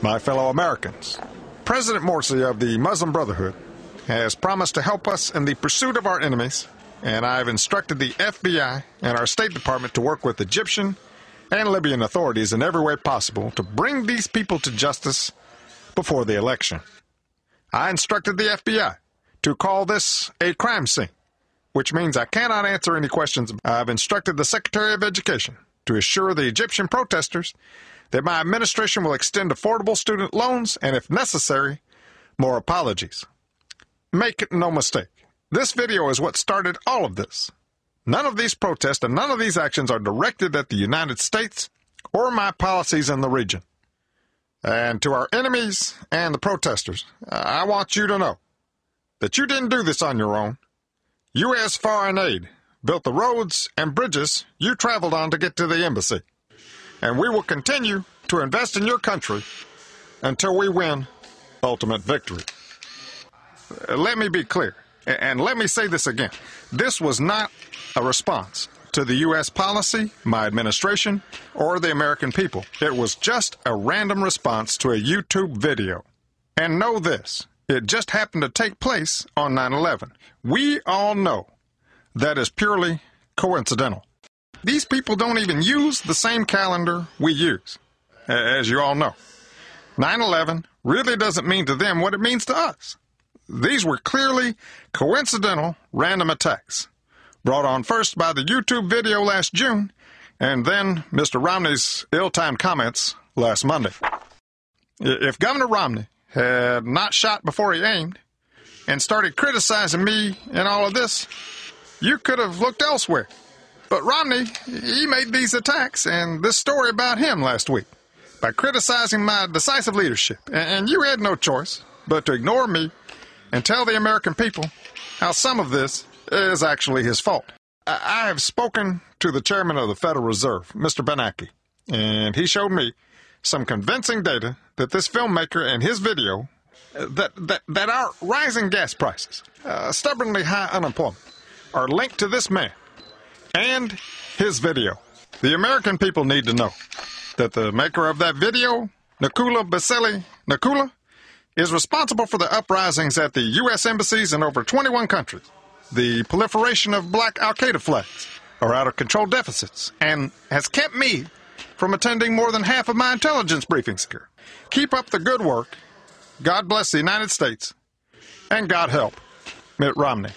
My fellow Americans, President Morsi of the Muslim Brotherhood has promised to help us in the pursuit of our enemies, and I've instructed the FBI and our State Department to work with Egyptian and Libyan authorities in every way possible to bring these people to justice before the election. I instructed the FBI to call this a crime scene, which means I cannot answer any questions. I've instructed the Secretary of Education to assure the Egyptian protesters that my administration will extend affordable student loans and, if necessary, more apologies. Make no mistake, this video is what started all of this. None of these protests and none of these actions are directed at the United States or my policies in the region. And to our enemies and the protesters, I want you to know that you didn't do this on your own. U.S. foreign aid built the roads and bridges you traveled on to get to the embassy. And we will continue to invest in your country until we win ultimate victory. Let me be clear, and let me say this again. This was not a response to the U.S. policy, my administration, or the American people. It was just a random response to a YouTube video. And know this, it just happened to take place on 9/11. We all know that is purely coincidental. These people don't even use the same calendar we use, as you all know. 9/11 really doesn't mean to them what it means to us. These were clearly coincidental random attacks, brought on first by the YouTube video last June, and then Mr. Romney's ill-timed comments last Monday. If Governor Romney had not shot before he aimed and started criticizing me and all of this, you could have looked elsewhere. But Romney, he made these attacks and this story about him last week by criticizing my decisive leadership. And you had no choice but to ignore me and tell the American people how some of this is actually his fault. I have spoken to the chairman of the Federal Reserve, Mr. Bernacke, and he showed me some convincing data that this filmmaker and his video, that our rising gas prices, stubbornly high unemployment, are linked to this man and his video. The American people need to know that the maker of that video, Nakula Baseli Nakula, is responsible for the uprisings at the U.S. embassies in over 21 countries, the proliferation of black Al-Qaeda flags, our out-of-control deficits, and has kept me from attending more than half of my intelligence briefings here. Keep up the good work. God bless the United States, and God help Mitt Romney.